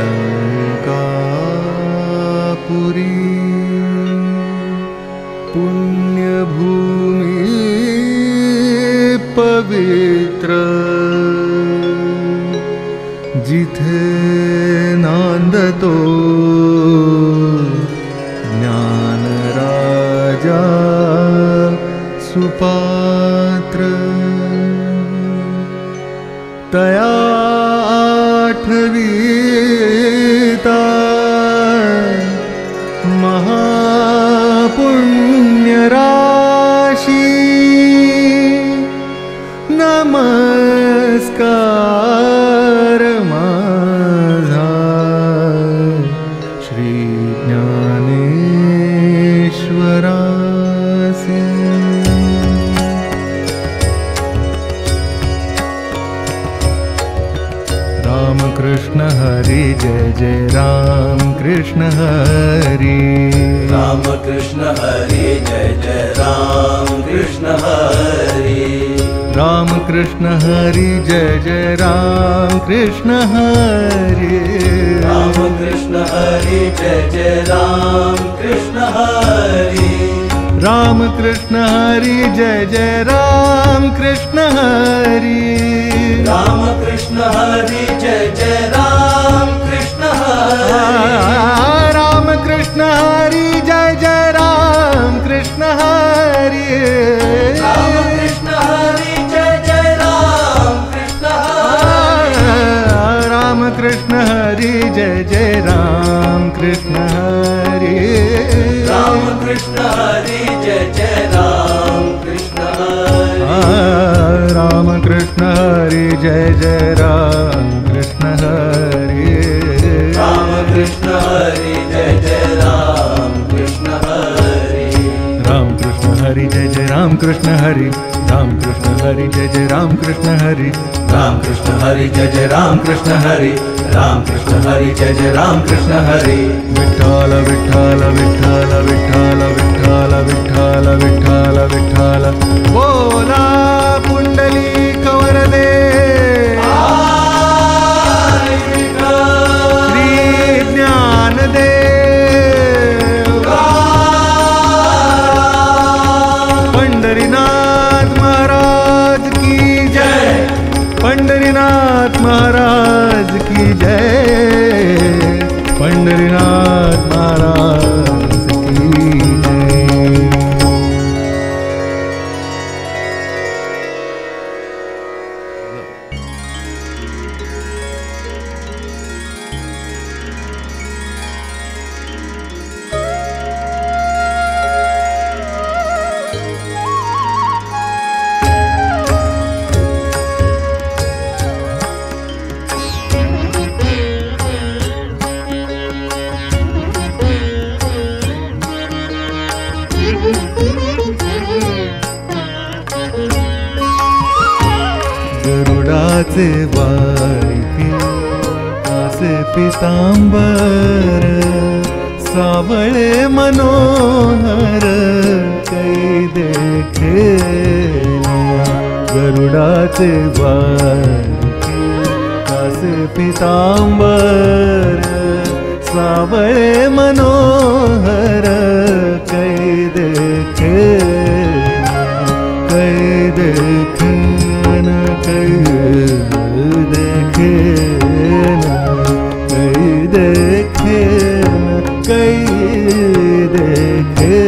लंकापुरी पुण्यभूमि पवित्र जिथे नांदतो ज्ञान राजा सुपात्र तया आठवीता महापुण्य राशी नमस्कार माझा श्री ज्ञानेश्वरासी। राम कृष्ण हरि जय जय राम कृष्ण हरि। राम कृष्ण हरि जय जय राम कृष्ण हरि। राम कृष्ण हरि जय जय राम कृष्ण हरि। राम कृष्ण हरि जय जय राम कृष्ण हरि। राम कृष्ण हरि जय जय राम कृष्ण हरि। राम कृष्ण हरि जय जय राम कृष्ण हरि। राम कृष्ण हरि जय जय राम कृष्ण हरि। राम कृष्ण हरि जय जय राम कृष्ण हरि। राम कृष्ण हरि जय जय राम कृष्ण हरि। राम कृष्ण हरि जय जय राम कृष्ण हरि। राम कृष्ण हरि जय जय राम कृष्ण हरि। राम कृष्ण हरि जय जय राम कृष्ण हरि। राम कृष्ण हरि जय जय राम कृष्ण हरि। राम कृष्ण हरि जय जय राम कृष्ण हरि। राम कृष्ण हरि जय जय राम कृष्ण हरि। राम कृष्ण हरि जय जय राम कृष्ण हरि। विठ्ठल विठ्ठल विठ्ठल विठ्ठल विठ्ठल विठ्ठल विठ्ठल विठ्ठल बोला पुंडलिक वरदे। श्री ज्ञानदेव पंढरीनाथ महाराज की जय। पंढरीनाथ महाराज की जय। पंढरीनाथ महाराज की जय। गरुडाचे वारिके असे पितांबर सावळे मनोहर कै देखे। गरुडाचे वारिके असे पितांबर सावळे मनोहर कै देखे। कै देखे कै देखे कै देखे कै देखे।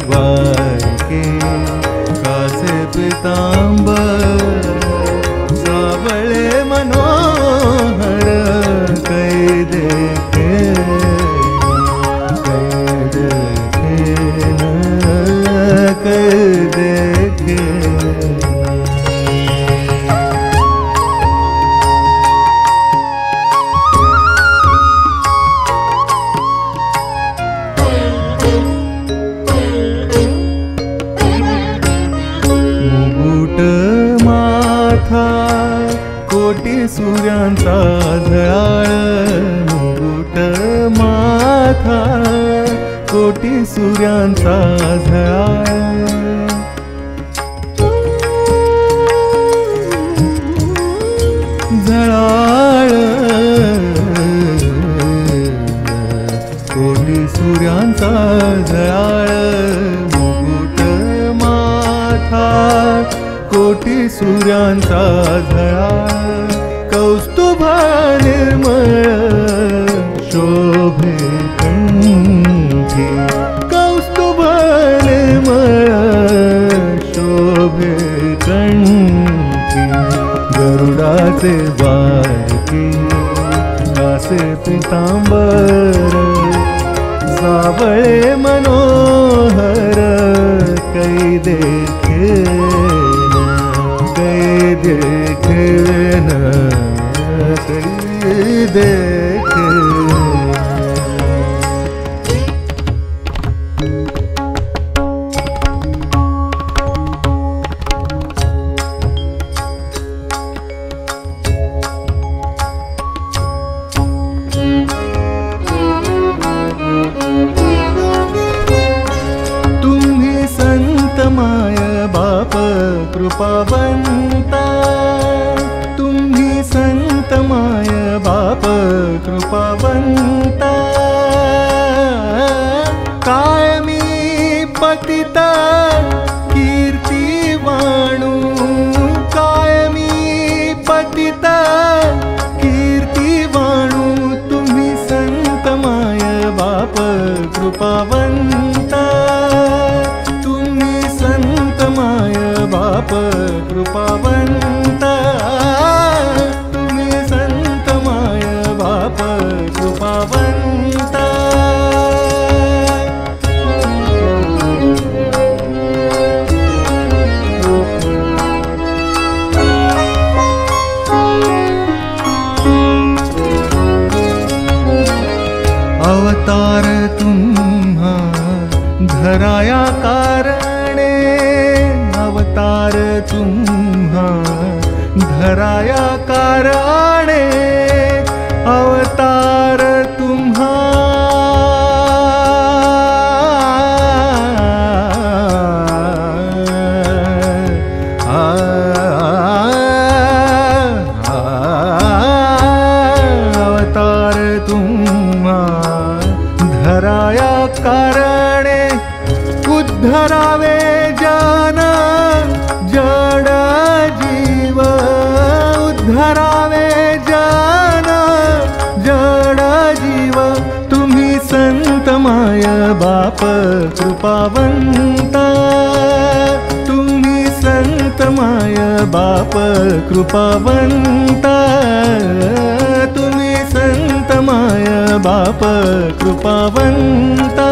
बारके कासे पीतांबर सावळे मनोहर कै देखे कै देखे कोटी सूर्यांचा झळाळ मुकुट माथा कोटी सूर्यांचा झळाळ झळाळ कोटी सूर्यांचा झळाळ मुकुट माथा कोटी सूर्यांचा झळाळ कौस्तुभ निर्मळ शोभे कंठी कौस्तुभ निर्मळ शोभे कंठी गरुडाचे बारके कासे पीतांबर सावळे मनोहर कै देखे देखे न देखे तुम्ही संत माय बाप कृपावंता तुम्ही संत माय बाप कृपावंता कायमी पतित कीर्ती वाणू कायमी पतित कीर्ती वाणू तुम्ही संत माय बाप कृपावंता तुम्ही संत माय बाप कृपावंता तुम्ही संत माय बाप कृपावंता अवतार तुम्हा धराया कारणे अवतार तुम्हा धराया कारणे अवतार तुम्हा अवतार तुम्हा धराया कारणे उद्धरावे जन जड जीव उद्धरावे जन जड जीव तुम्ही संत माय बाप कृपावंता तुम्ही संत माय बाप कृपावंता तुम्ही संत माय बाप कृपावंता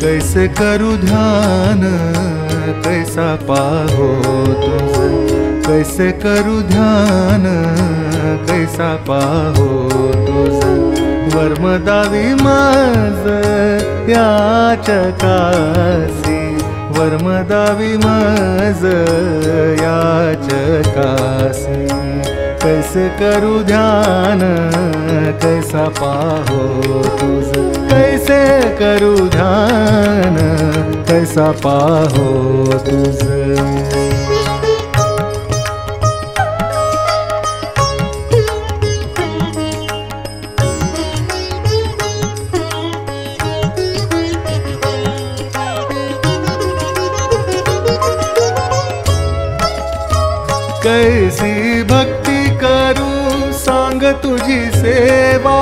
कैसे करू ध्यान कैसा पाहो तुझ कैसे करू ध्यान कैसा पाहो तुझ वर्मदावी माझ याचकासी वर्मदावी माझ याचकासी कैसे करू ध्यान कैसा पाहो तुझ कैसे करू ध्यान कैसा पाहो तुझ कैसी भक्ती करू सांग तुझी सेवा,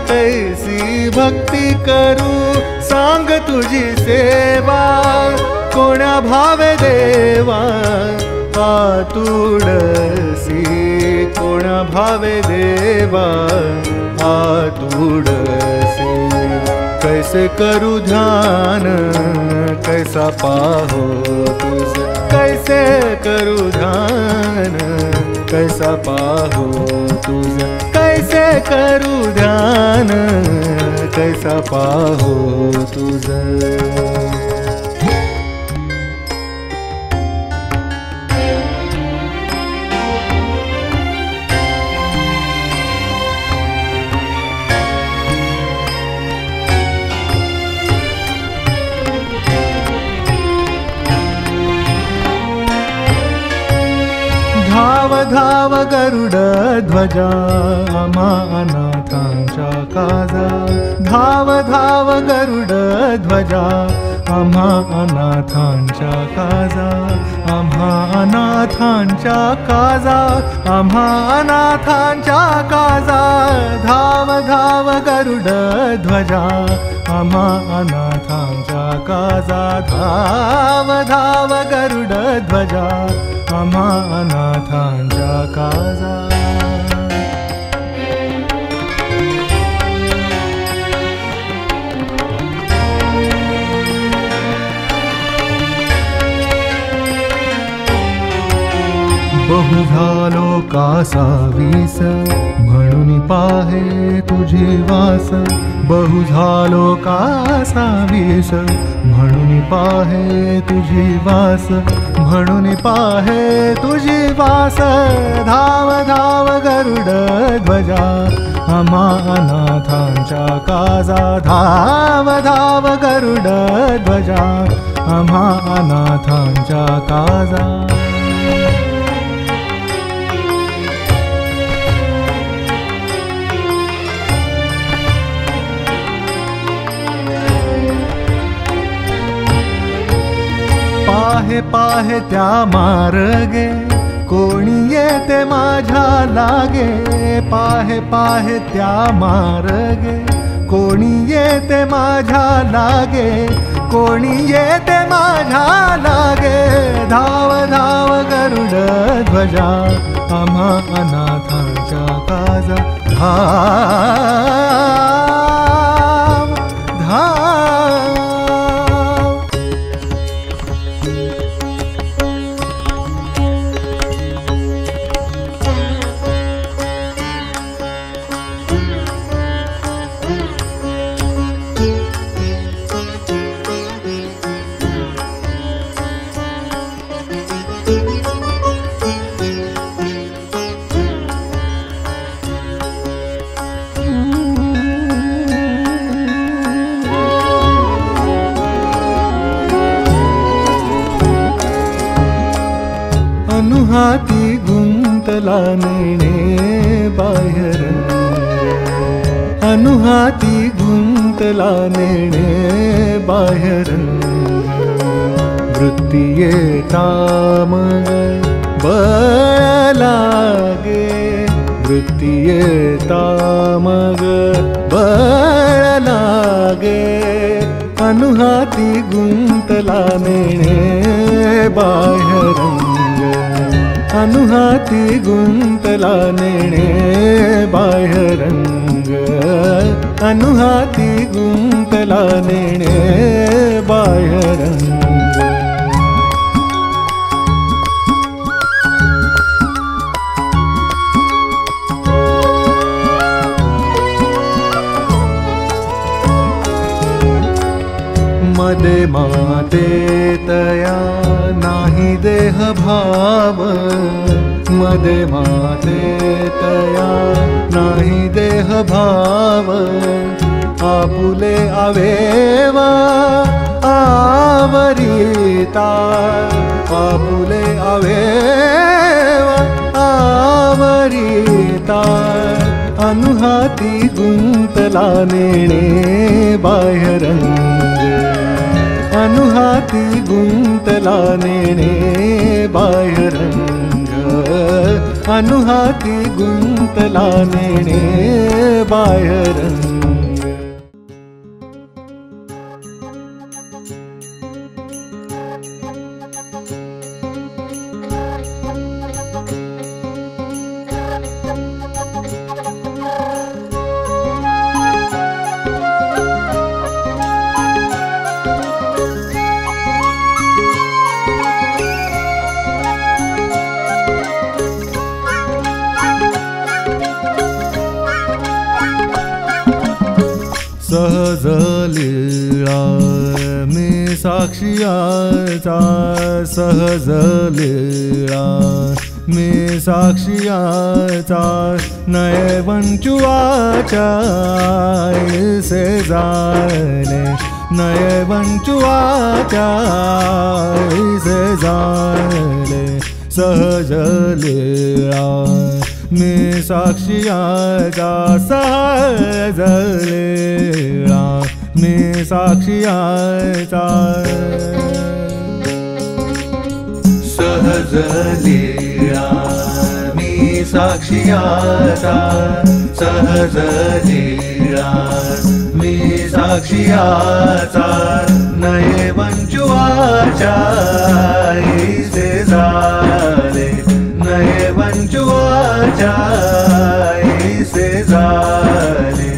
कैसी भक्ती करू सांग तुझी सेवा, कोण्या भावे देवा आतुडसी, कोण्या भावे देवा आतुडसी, कैसे करू ध्यान कैसा पाहो तुझ, कैसे करू ध्यान कैसा पाहो तुझ, कैसे करू ध्यान कैसा पाहो तुझ। धाव धाव गरुड ध्वजा आम्हा अनाथांच्या काजा, धाव धाव गरुड ध्वजा आम्हा अनाथांच्या काजा, आम्हा अनाथांच्या काजा, आम्हा अनाथांच्या काजा, धाव धाव गरुड ध्वजा आम्हा अनाथांच्या काजा, धाव धाव गरुड ध्वजा आम्हा अनाथांच्या काजा। बहु झालो कासावीस म्हणून पाहे तुझी वास, बहु झालो कासावीस म्हणून पाहे तुझी वास, म्हणून पाहे तुझी वास, धाव धाव गरुड ध्वजा आम्हा अनाथांच्या काजा, धाव धाव गरुड ध्वजा आम्हा अनाथांच्या काजा। पाहे पाहे त्या मार्गे कोणी येते माझ्या लागे, पाहे पाहे त्या मार्गे कोणी येते माझ्या लागे, कोणी येते माझ्या लागे, धाव धाव गरुड ध्वजा आम्हा अनाथांच्या काजा, धाव धाव। अनुहाती गुंतला नेणे बाहेर, अनुहाती गुंतला नेणे बाहेर, वृत्ती येता मग बळ लागे, वृत्ती येता मग बळ लागे, अनुहाती गुंतला नेणे बाहेर, अनुहाती गुंतला नेणे बाह्यरंग, अनुहाती गुंतला नेणे बाह्यरंग। मदे माते तया नाही देह भाव, मदे माते तया नाही देह भाव, आपुले आवेव आवरिता, आपुले आवेव आवरिता, अनुहाती गुंतला नेणे बाह्यरंग, अनुहाती गुंतला नेणे बाह्यरंग, अनुहाती गुंतला नेणे बाह्यरंग. सहज लीळा मी साक्षीयाचा, सहज लीळा मी साक्षीयाचा, नयवंचुवाचा ऐसे झाले, नयवंचुवाचा ऐसे झाले. सहज लीळा मी साक्षीयाचा, सहज लीळा मी साक्षीयाचा. सहज लीळा मी साक्षीयाचा, सहज लीळा मी साक्षीयाचा, नयवंचुवाचा ऐसे झाले, नयवंचुवाचा ऐसे झाले.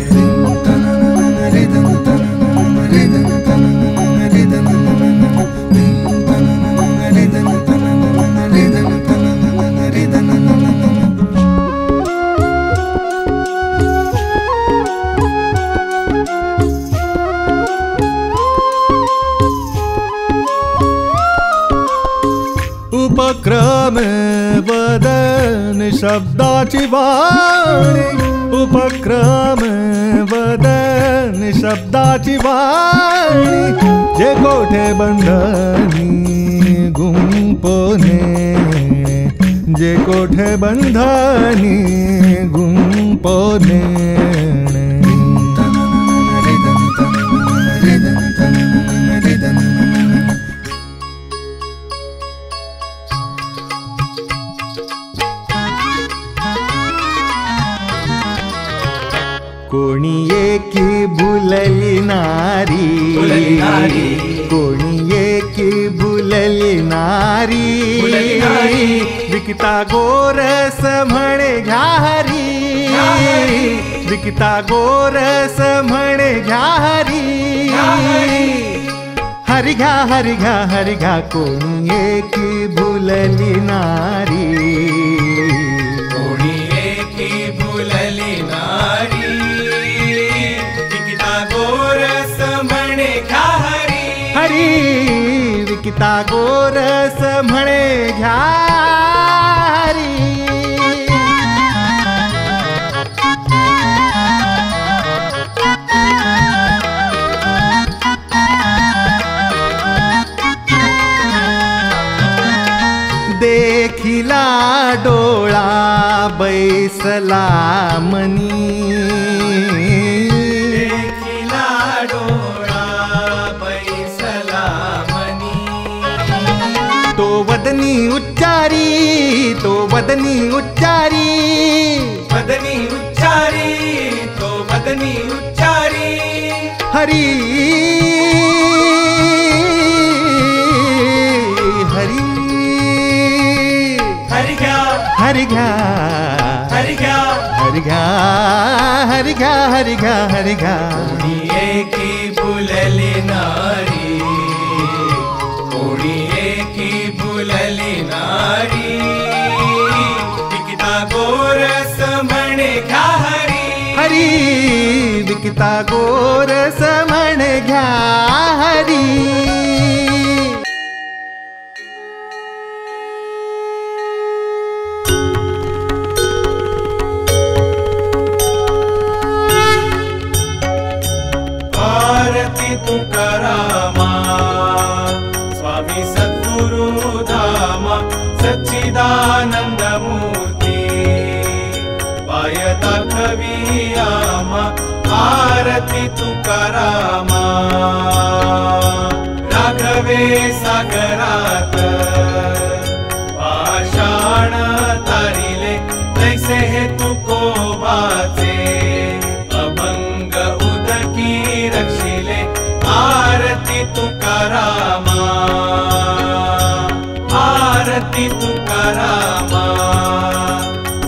उपक्रम वदन शब्दाची वाणी, उपक्रम वदन शब्दाची वाणी, जे कोठे बंधनी गुंपोने, जे कोठे बंधनी गुंपोने. कोणी एकी भुलली नारी, कोणी एकी भुलली नारी, विकता गोरस म्हणे घ्यारी, विकता गोरस म्हणे घ्यारी. हरि घ्या हरि घ्या हरि घ्या, कोणी एकी भुलली नारी, कोणी एकी भुलली नारी, हरी विकता गोरस म्हणे घ्यारी. देखिला डोळा बैसला मनी, वदनी उच्चारी, तो वदनी उच्चारी, वदनी उच्चारी, तो वदनी उच्चारी. हरी हरी हरि घ्या हरि घ्या हरि घ्या हरि घ्या हरि घ्या हरि घ्या हरि घ्या. कोणी एकी भुलली नारी, कोणी एकी भुलली नारी, विकता गोरस म्हणे घ्या हरी, हरी विकता गोरस म्हणे घ्या हरी. आरती तुकारामा, स्वामी सद्गुरु धामा, सच्चिदानंद मूर्ती पाय दाखवियामा. आरती तुकारामा, राघवे सागरात पाषाण तारिले, आरती तुकारामा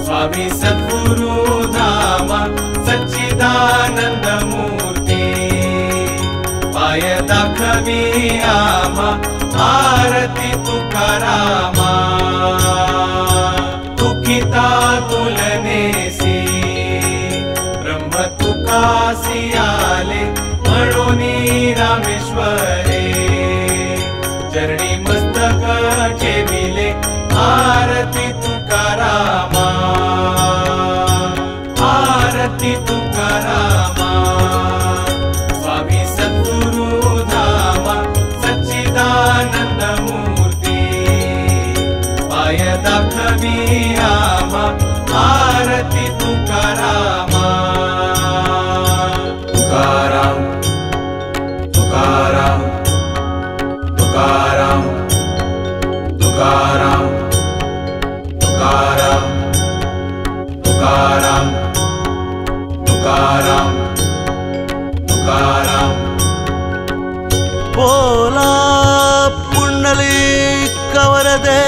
स्वामी सद्गुरु धामा सच्चिदानंद मूर्ती पाय दाखवी आमा आरती तुकारामा दुखिता तुलनेसी ब्रह्म तुकासी आले म्हणूनी रामेश्वरे चरणी मस्तक ठेविले आरती तुकारामा आरती तुकारामा स्वामी सद्गुरु धामा सच्चिदानंद मूर्ती पाय दाखवी आमा आरती तुकारामा तुकाराम तुकाराम तुकाराम तुकाराम तुकाराम तुकाराम तुकाराम तुकाराम बोला पुंडलिक वरदे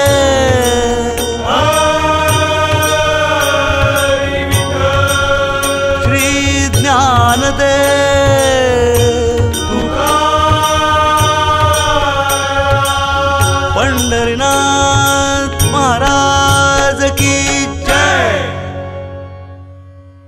श्री ज्ञानदे पंढरीनाथ